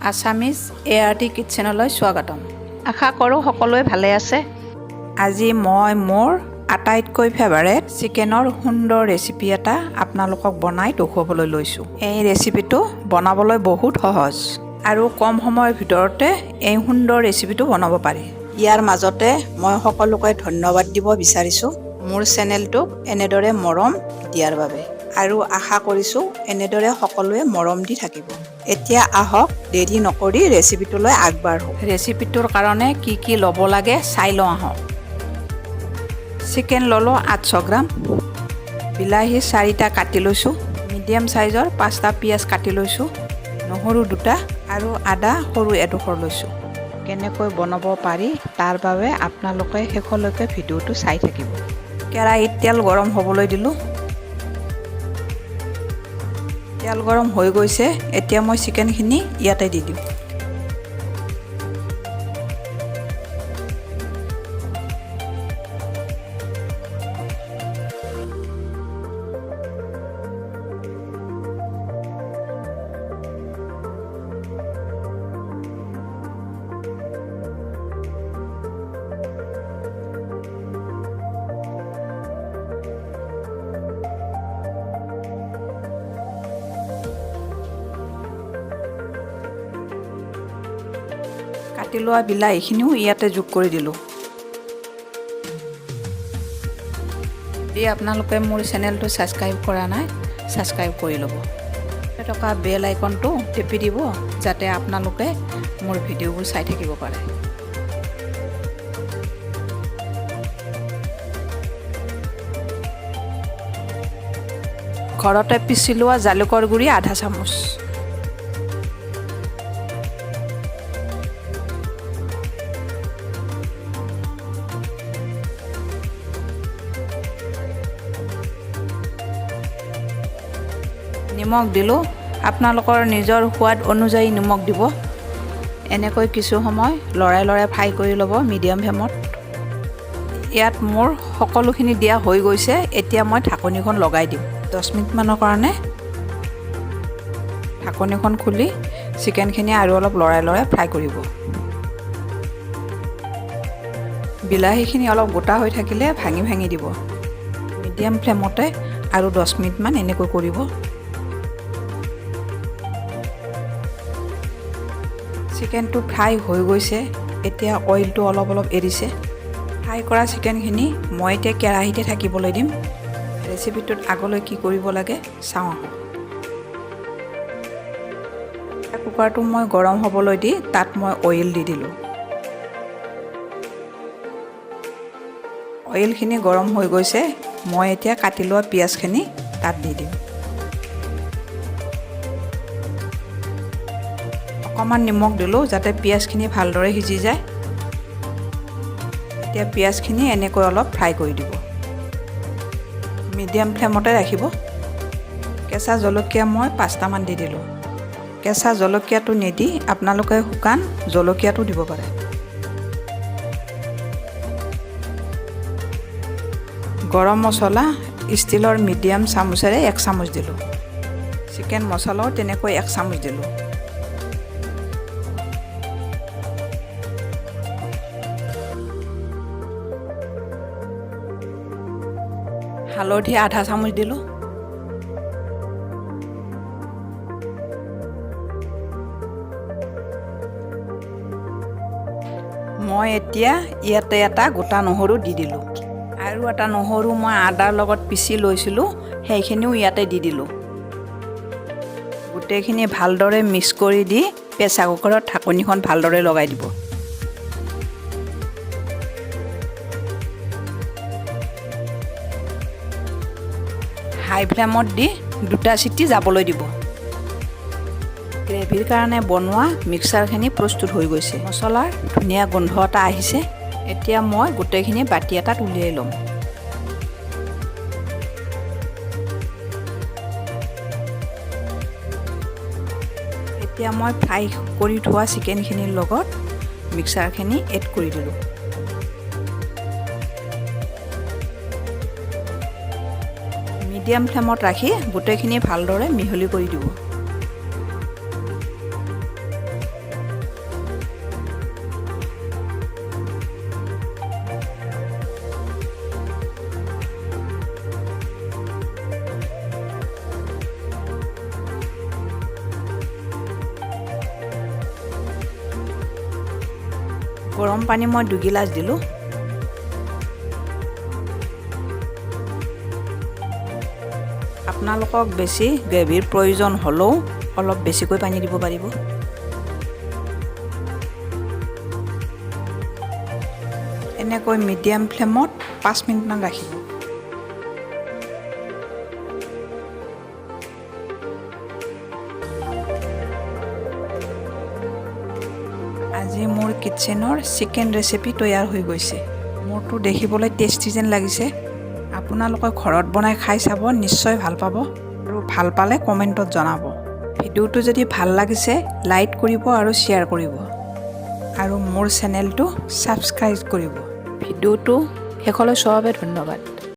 Assamese ART কিটচেনলৈ স্বাগতম। আশা কৰোঁ সকলোৱে ভালে আছে। আজি মই মোৰ আটাইতকৈ ফেভাৰেট চিকেনৰ সুন্দৰ ৰেচিপি এটা আপোনালোকক বনাই দেখুৱাবলৈ লৈছোঁ। এই ৰেচিপিটো বনাবলৈ বহুত সহজ আৰু কম সময়ৰ ভিতৰতে এই সুন্দৰ ৰেচিপিটো বনাব পাৰি। ইয়াৰ মাজতে মই সকলোকে ধন্যবাদ দিব বিচাৰিছোঁ মোৰ চেনেলটোক এনেদৰে মৰম দিয়াৰ বাবে, আৰু আশা কৰিছোঁ এনেদৰে সকলোৱে মৰম দি থাকিব। এতিয়া আহক দেৰি নকৰি ৰেচিপিটোলৈ আগবাঢ়ো। ৰেচিপিটোৰ কাৰণে কি কি ল'ব লাগে চাই লওঁ আহক। চিকেন ল'লোঁ 800 গ্ৰাম, বিলাহী 4টা কাটি লৈছোঁ, মিডিয়াম চাইজৰ 5টা পিঁয়াজ কাটি লৈছোঁ, নহৰু 2টা আৰু আদা সৰু এডোখৰ লৈছোঁ। কেনেকৈ বনাব পাৰি তাৰ বাবে আপোনালোকে শেষলৈকে ভিডিঅ'টো চাই থাকিব। কেৰাহীত তেল গৰম হ'বলৈ দিলোঁ। তেল গৰম হৈ গৈছে, এতিয়া মই চিকেনখিনি ইয়াতে দি দিম। কাটি লোৱা বিলাহীখিনিও ইয়াতে যোগ কৰি দিলোঁ। যদি আপোনালোকে মোৰ চেনেলটো ছাবস্ক্ৰাইব কৰা নাই, ছাবস্ক্ৰাইব কৰি ল'ব। থকা বেল আইকনটো টিপি দিব যাতে আপোনালোকে মোৰ ভিডিঅ'বোৰ চাই থাকিব পাৰে। ঘৰতে পিচি লোৱা জালুকৰ গুড়ি আধা চামুচ, নিমখ দিলোঁ। আপোনালোকৰ নিজৰ সোৱাদ অনুযায়ী নিমখ দিব। এনেকৈ কিছু সময় লৰাই লৰাই ফ্ৰাই কৰি ল'ব মিডিয়াম ফ্লেমত। ইয়াত মোৰ সকলোখিনি দিয়া হৈ গৈছে। এতিয়া মই ঢাকনিখন লগাই দিম 10 মিনিটমানৰ কাৰণে। ঢাকনিখন খুলি চিকেনখিনি আৰু অলপ লৰাই লৰাই ফ্ৰাই কৰিব। বিলাহীখিনি অলপ গোটা হৈ থাকিলে ভাঙি ভাঙি দিব। মিডিয়াম ফ্লেমতে আৰু 10 মিনিটমান এনেকৈ কৰিব। চিকেনটো ফ্ৰাই হৈ গৈছে, এতিয়া অইলটো অলপ অলপ এৰিছে। ফ্ৰাই কৰা চিকেনখিনি মই এতিয়া কেৰাহীতে থাকিবলৈ দিম। ৰেচিপিটোত আগলৈ কি কৰিব লাগে চাওঁ আহক। কুকাৰটো মই গৰম হ'বলৈ দি তাত মই অইল দি দিলোঁ। অইলখিনি গৰম হৈ গৈছে, মই এতিয়া কাটি লোৱা পিঁয়াজখিনি তাত দি দিম। অকণমান নিমখ দিলোঁ যাতে পিঁয়াজখিনি ভালদৰে সিজি যায়। এতিয়া পিঁয়াজখিনি এনেকৈ অলপ ফ্ৰাই কৰি দিব। মিডিয়াম ফ্লেমতে ৰাখিব। কেঁচা জলকীয়া মই 5টামান দি দিলোঁ। কেঁচা জলকীয়াটো নিদি আপোনালোকে শুকান জলকীয়াটো দিব পাৰে। গৰম মছলা ষ্টীলৰ মিডিয়াম চামুচেৰে 1 চামুচ দিলোঁ। চিকেন মছলাও তেনেকৈ 1 চামুচ দিলোঁ। হালধি আধা চামুচ দিলোঁ। মই এতিয়া ইয়াতে এটা গোটা নহৰু দি দিলোঁ, আৰু এটা নহৰু মই আদাৰ লগত পিচি লৈছিলোঁ সেইখিনিও ইয়াতে দি দিলোঁ। গোটেইখিনি ভালদৰে মিক্স কৰি দি প্ৰেছাৰ কুকাৰত ঢাকনিখন ভালদৰে লগাই দিব। হাই ফ্লেমত দি 2টা চিটি যাবলৈ দিব। গ্ৰেভিৰ কাৰণে বনোৱা মিক্সাৰখিনি প্ৰস্তুত হৈ গৈছে। মছলাৰ ধুনীয়া গোন্ধ এটা আহিছে। এতিয়া মই গোটেইখিনি বাতি এটাত উলিয়াই ল'ম। এতিয়া মই ফ্ৰাই কৰি থোৱা চিকেনখিনিৰ লগত মিক্সাৰখিনি এড কৰি দিলোঁ। মিডিয়াম ফ্লেমত ৰাখি গোটেইখিনি ভালদৰে মিহলি কৰি দিব। গৰম পানী মই 2 গিলাচ দিলোঁ। আপোনালোকক বেছি গ্ৰেভিৰ প্ৰয়োজন হ'লেও অলপ বেছিকৈ পানী দিব পাৰিব। এনেকৈ মিডিয়াম ফ্লেমত 5 মিনিটমান ৰাখিব। আজি মোৰ কিটচেনৰ চিকেন ৰেচিপি তৈয়াৰ হৈ গৈছে। মোৰটো দেখিবলৈ টেষ্টি যেন লাগিছে। আপোনালোকে ঘৰত বনাই খাই চাব, নিশ্চয় ভাল পাব আৰু ভাল পালে কমেণ্টত জনাব। ভিডিঅ'টো যদি ভাল লাগিছে লাইক কৰিব আৰু শ্বেয়াৰ কৰিব আৰু মোৰ চেনেলটো ছাবস্ক্ৰাইব কৰিব। ভিডিঅ'টো শেষলৈ চোৱাৰ বাবে ধন্যবাদ।